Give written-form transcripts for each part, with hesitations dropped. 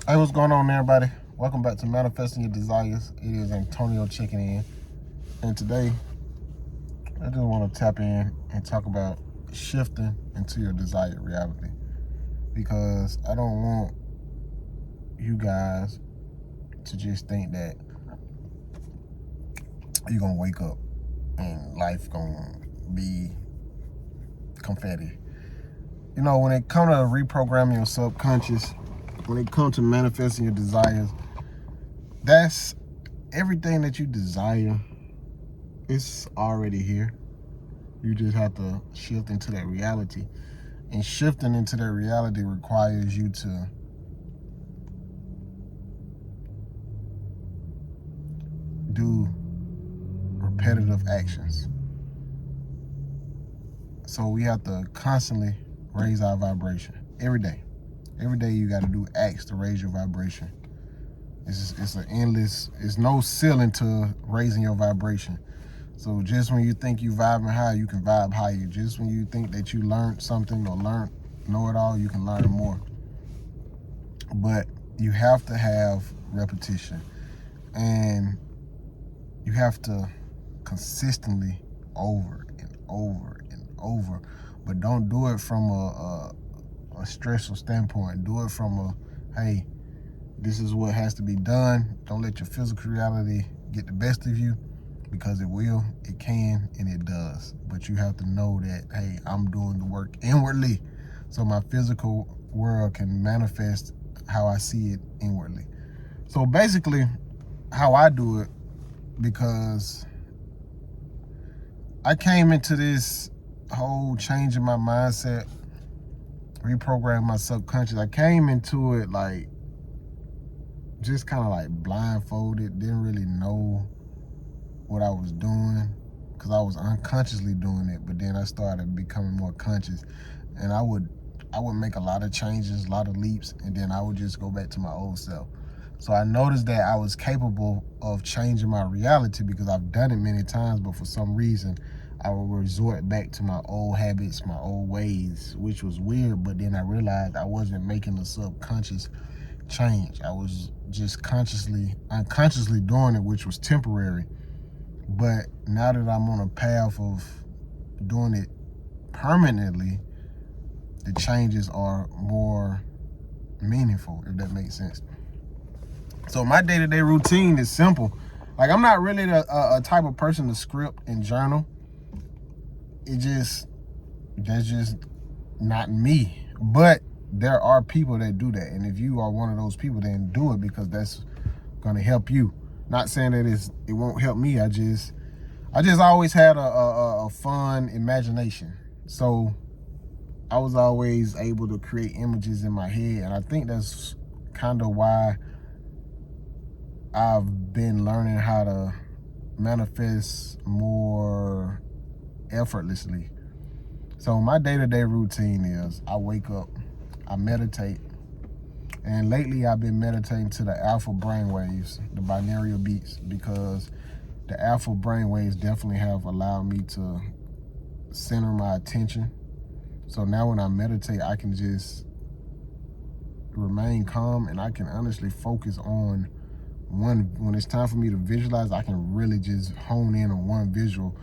Hey, what's going on, everybody? Welcome back to Manifesting Your Desires. It is Antonio checking in. And today, I just want to tap in and talk about shifting into your desired reality. Because I don't want you guys to just think that you're going to wake up and life going to be confetti. You know, when it comes to reprogramming your subconscious, when it comes to manifesting your desires, that's everything that you desire. It's already here. You just have to shift into that reality. And shifting into that reality requires you to do repetitive actions. So we have to constantly raise our vibration every day. Every day you got to do acts to raise your vibration. It's an endless, it's no ceiling to raising your vibration. So just when you think you vibing high, you can vibe higher. Just when you think that you learned something or know it all, you can learn more. But you have to have repetition, and you have to consistently over and over and over. But don't do it from a stressful standpoint. Do it from hey, this is what has to be done. Don't let your physical reality get the best of you, because it will, it can, and it does. But you have to know that, hey, I'm doing the work inwardly so my physical world can manifest how I see it inwardly. So basically, how I do it, because I came into this whole change in my mindset, reprogram my subconscious. I came into it like just kind of like blindfolded, didn't really know what I was doing because I was unconsciously doing it. But then I started becoming more conscious, and I would make a lot of changes, a lot of leaps, and then I would just go back to my old self. So I noticed that I was capable of changing my reality because I've done it many times, but for some reason I would resort back to my old habits, my old ways, which was weird. But then I realized I wasn't making a subconscious change. I was just unconsciously doing it, which was temporary. But now that I'm on a path of doing it permanently, the changes are more meaningful, if that makes sense. So my day-to-day routine is simple. Like, I'm not really a type of person to script and journal. That's just not me. But there are people that do that. And if you are one of those people, then do it, because that's gonna help you. Not saying that it won't help me. I just always had a fun imagination. So I was always able to create images in my head. And I think that's kind of why I've been learning how to manifest more effortlessly. So my day-to-day routine is I wake up, I meditate, and lately I've been meditating to the alpha brainwaves, the binaural beats, because the alpha brainwaves definitely have allowed me to center my attention. So now when I meditate, I can just remain calm, and I can honestly focus on when it's time for me to visualize, I can really just hone in on one visual.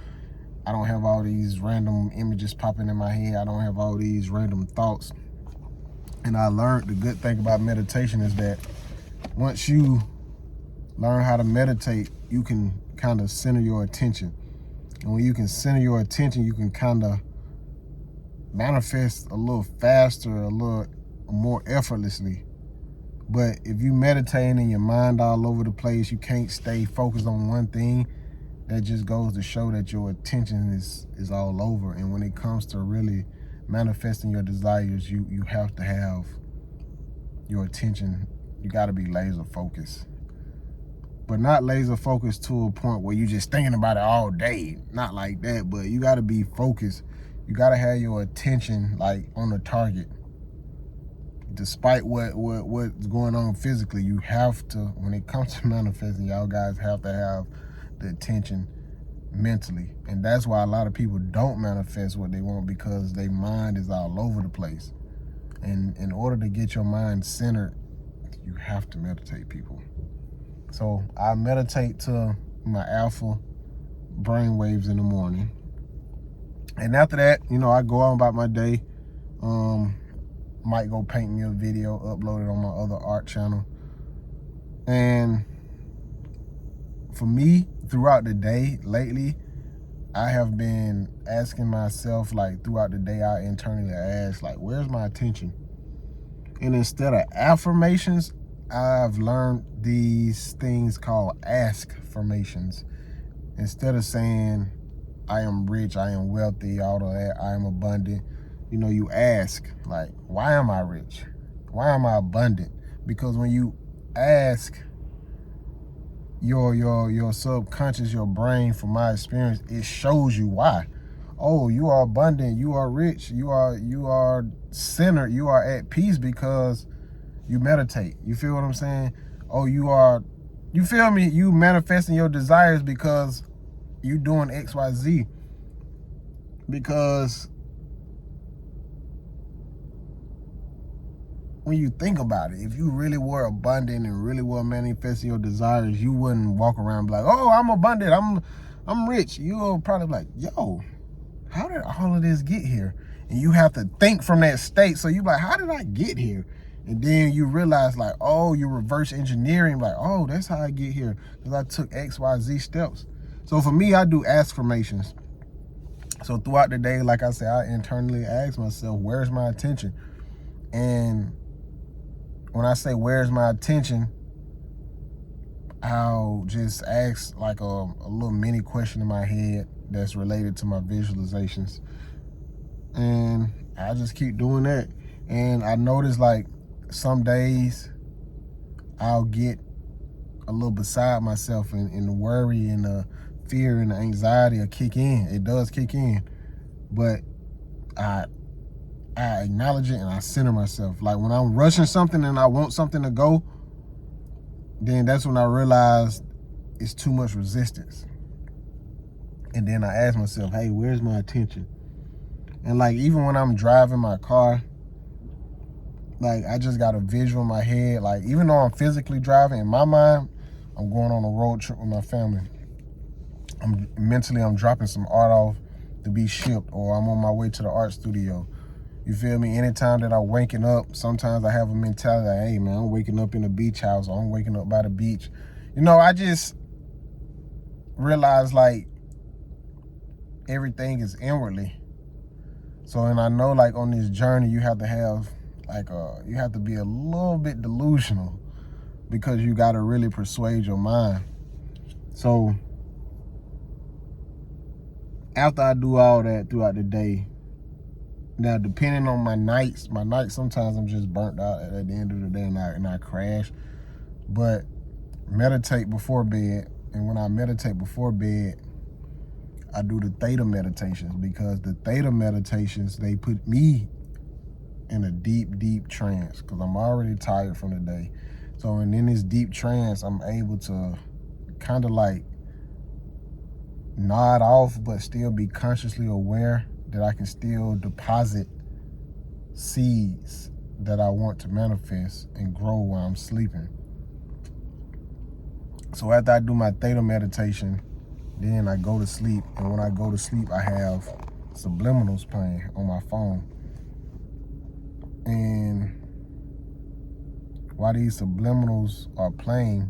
I don't have all these random images popping in my head. I don't have all these random thoughts. And I learned the good thing about meditation is that once you learn how to meditate, you can kind of center your attention. And when you can center your attention, you can kind of manifest a little faster, a little more effortlessly. But if you meditating and your mind all over the place, you can't stay focused on one thing. That just goes to show that your attention is all over. And when it comes to really manifesting your desires, you have to have your attention. You got to be laser focused, but not laser focused to a point where you just thinking about it all day. Not like that, but you got to be focused. You got to have your attention like on the target. Despite what's going on physically, you have to, when it comes to manifesting, y'all guys have to have the attention mentally. And that's why a lot of people don't manifest what they want, because their mind is all over the place. And in order to get your mind centered You have to meditate, people. So I meditate to my alpha brain waves in the morning. And after that, I go on about my day. Might go paint me a video, upload it on my other art channel. And for me, throughout the day lately, I have been asking myself, like throughout the day, I internally ask, like, where's my attention? And instead of affirmations, I've learned these things called ask-formations. Instead of saying, I am rich, I am wealthy, all of that, I am abundant, you ask, like, why am I rich? Why am I abundant? Because when you ask your subconscious, your brain, from my experience, it shows you why. Oh, you are abundant, you are rich, you are centered, you are at peace because you meditate. You feel what I'm saying? Oh, you feel me? You manifesting your desires because you doing XYZ. Because when you think about it, if you really were abundant and really were manifesting your desires, you wouldn't walk around and be like, oh, I'm abundant, I'm rich. You'll probably be like, yo, how did all of this get here? And you have to think from that state. So you like, how did I get here? And then you realize, like, oh, you're reverse engineering, like, oh, that's how I get here, because I took XYZ steps. So for me, I do affirmations. So throughout the day, like I said, I internally ask myself, where's my attention? And when I say, where's my attention, I'll just ask like a little mini question in my head that's related to my visualizations. And I just keep doing that. And I notice, like, some days I'll get a little beside myself, and the worry and the fear and the anxiety will kick in. It does kick in. But I acknowledge it and I center myself. Like when I'm rushing something and I want something to go, then that's when I realize it's too much resistance. And then I ask myself, hey, where's my attention? And like, even when I'm driving my car, like I just got a visual in my head. Like, even though I'm physically driving, in my mind, I'm going on a road trip with my family. I'm dropping some art off to be shipped, or I'm on my way to the art studio. You feel me? Anytime that I'm waking up, sometimes I have a mentality like, hey man, I'm waking up in a beach house, or I'm waking up by the beach. I just realize, like, everything is inwardly. So, and I know, like, on this journey, you have to have, like, you have to be a little bit delusional, because you got to really persuade your mind. So after I do all that throughout the day, now depending on my nights, sometimes I'm just burnt out at the end of the day, and I crash. But meditate before bed, and when I meditate before bed, I do the theta meditations, because the theta meditations, they put me in a deep, deep trance, because I'm already tired from the day. So, and in this deep trance, I'm able to kind of like nod off, but still be consciously aware that I can still deposit seeds that I want to manifest and grow while I'm sleeping. So after I do my theta meditation, then I go to sleep. And when I go to sleep, I have subliminals playing on my phone. And while these subliminals are playing,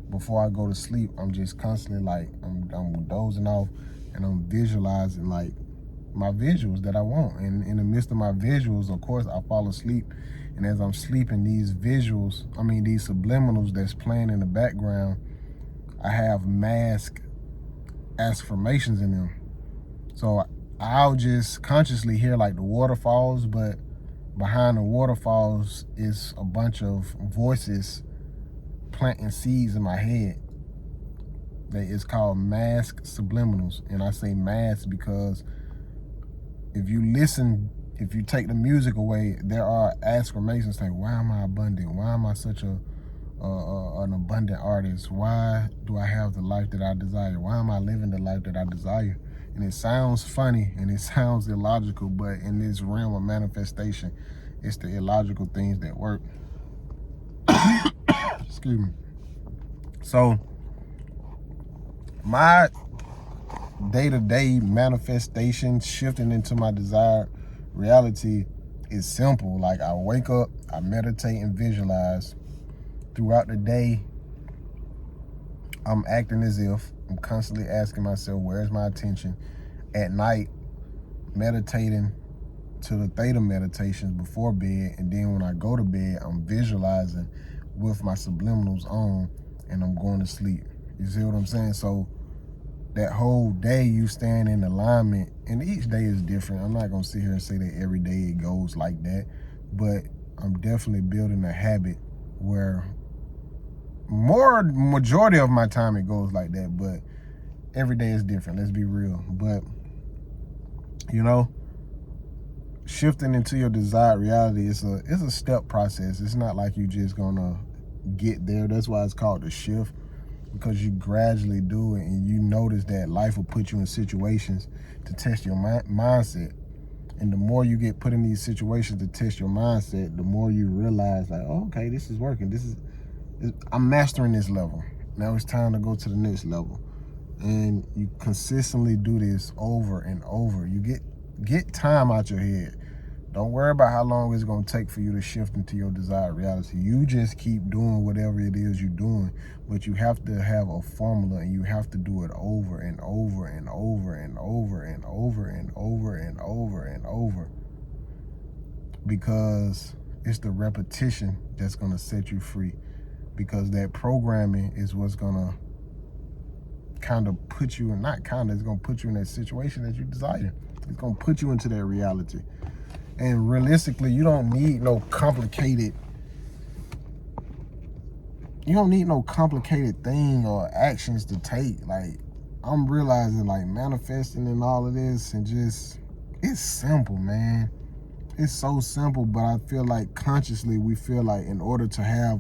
before I go to sleep, I'm just constantly like, I'm dozing off, and I'm visualizing like my visuals that I want. And in the midst of my visuals, of course, I fall asleep. And as I'm sleeping, these visuals, these subliminals that's playing in the background, I have mask affirmations in them. So I'll just consciously hear like the waterfalls, but behind the waterfalls is a bunch of voices planting seeds in my head. That is called mask subliminals. And I say mask because if you take the music away, there are affirmations like, why am I abundant? Why am I such an abundant artist? Why do I have the life that I desire? Why am I living the life that I desire? And it sounds funny and it sounds illogical, but in this realm of manifestation, it's the illogical things that work. Excuse me. So my day-to-day manifestation shifting into my desired reality is simple. Like, I wake up, I meditate and visualize. Throughout the day, I'm acting as if I'm constantly asking myself, where's my attention? At night, meditating to the theta meditations before bed, and then when I go to bed, I'm visualizing with my subliminals on, and I'm going to sleep. You see what I'm saying? So that whole day you stand in alignment, and each day is different. I'm not gonna sit here and say that every day it goes like that, but I'm definitely building a habit where majority of my time it goes like that, but every day is different. Let's be real. But you know, shifting into your desired reality is a step process. It's not like you just gonna get there. That's why it's called the shift, because you gradually do it, and you notice that life will put you in situations to test your mindset. And the more you get put in these situations to test your mindset, the more you realize, like, oh, okay, this is working. I'm mastering this level. Now it's time to go to the next level. And you consistently do this over and over. You get time out your head. Don't worry about how long it's going to take for you to shift into your desired reality. You just keep doing whatever it is you're doing, but you have to have a formula, and you have to do it over and over and over and over and over and over and over and over, because it's the repetition that's going to set you free, because that programming is what's going to kind of put you in, it's going to put you in that situation that you desire. It's going to put you into that reality. And realistically, you don't need no complicated thing or actions to take. Like, I'm realizing, like, manifesting and all of this, and just, it's simple, man. It's so simple, but I feel like consciously we feel like in order to have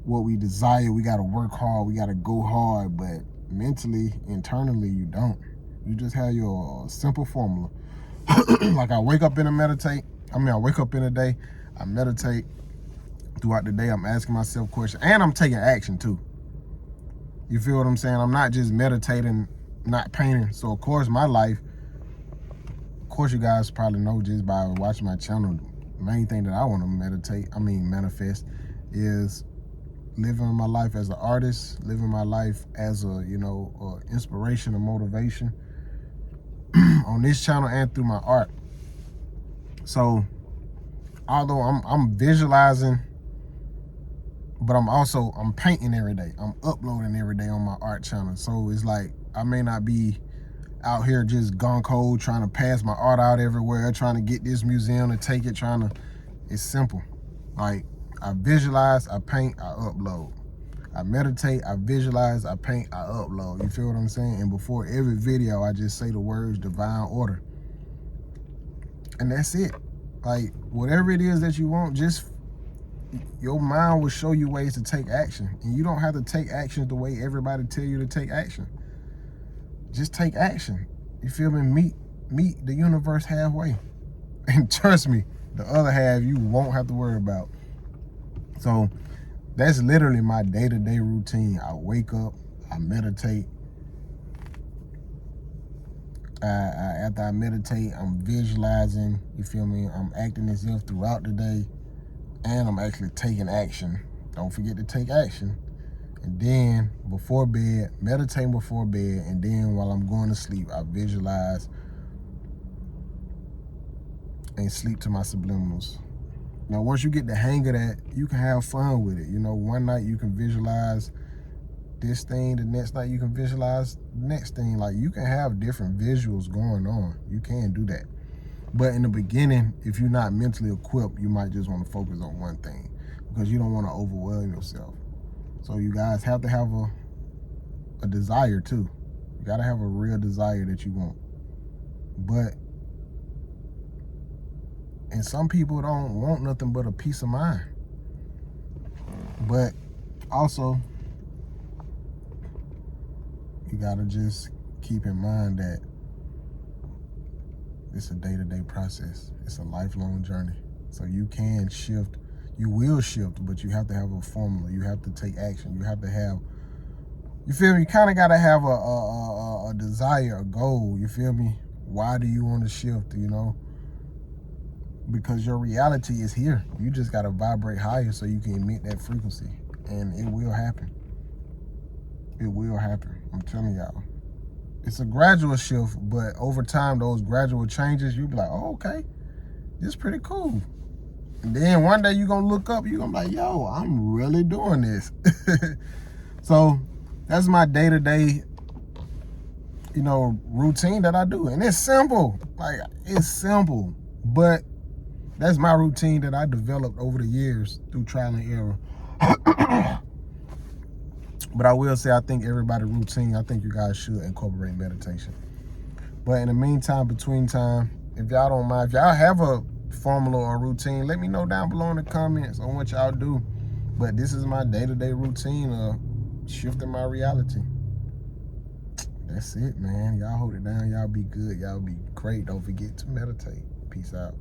what we desire, we got to work hard, we got to go hard, but mentally, internally, you don't. You just have your simple formula. Like, I wake up in a day, I meditate. Throughout the day, I'm asking myself questions, and I'm taking action too. You feel what I'm saying? I'm not just meditating, not painting. So of course, my life, of course, you guys probably know just by watching my channel, the main thing that I want to manifest, is living my life as an artist, living my life as a, inspiration and motivation on this channel and through my art. So although I'm visualizing, but I'm painting every day. I'm uploading every day on my art channel. So it's like, I may not be out here just gone cold trying to pass my art out everywhere, trying to get this museum to take it, it's simple. Like, I visualize, I paint, I upload. I meditate, I visualize, I paint, I upload. You feel what I'm saying? And before every video, I just say the words divine order. And that's it. Like, whatever it is that you want, your mind will show you ways to take action. And you don't have to take action the way everybody tell you to take action. Just take action. You feel me? Meet the universe halfway. And trust me, the other half you won't have to worry about. So that's literally my day-to-day routine. I wake up, I meditate. After I meditate, I'm visualizing, you feel me? I'm acting as if throughout the day, and I'm actually taking action. Don't forget to take action. And then before bed, meditating before bed, and then while I'm going to sleep, I visualize and sleep to my subliminals. Now, once you get the hang of that, you can have fun with it. One night you can visualize this thing, the next night you can visualize the next thing. Like, you can have different visuals going on. You can do that. But in the beginning, if you're not mentally equipped, you might just want to focus on one thing, because you don't want to overwhelm yourself. So you guys have to have a desire too. You got to have a real desire that you want. And some people don't want nothing but a peace of mind. But also, you got to just keep in mind that it's a day-to-day process. It's a lifelong journey. So you can shift You will shift, but you have to have a formula. You have to take action. You have to have, you feel me? You kind of got to have a desire, a goal. You feel me? Why do you want to shift, you know? Because your reality is here. You just got to vibrate higher so you can emit that frequency. And it will happen. It will happen. I'm telling y'all. It's a gradual shift, but over time, those gradual changes, you'll be like, oh, okay, this is pretty cool. And then one day you're going to look up, you're going to be like, yo, I'm really doing this. So that's my day-to-day, you know, routine that I do. And it's simple. Like, it's simple. But that's my routine that I developed over the years through trial and error. But I will say, I think everybody's routine, I think you guys should incorporate meditation. But in the meantime, between time, if y'all don't mind, if y'all have a formula or routine, let me know down below in the comments on what y'all do. But this is my day-to-day routine of shifting my reality. That's it, man. Y'all hold it down. Y'all be good. Y'all be great. Don't forget to meditate. Peace out.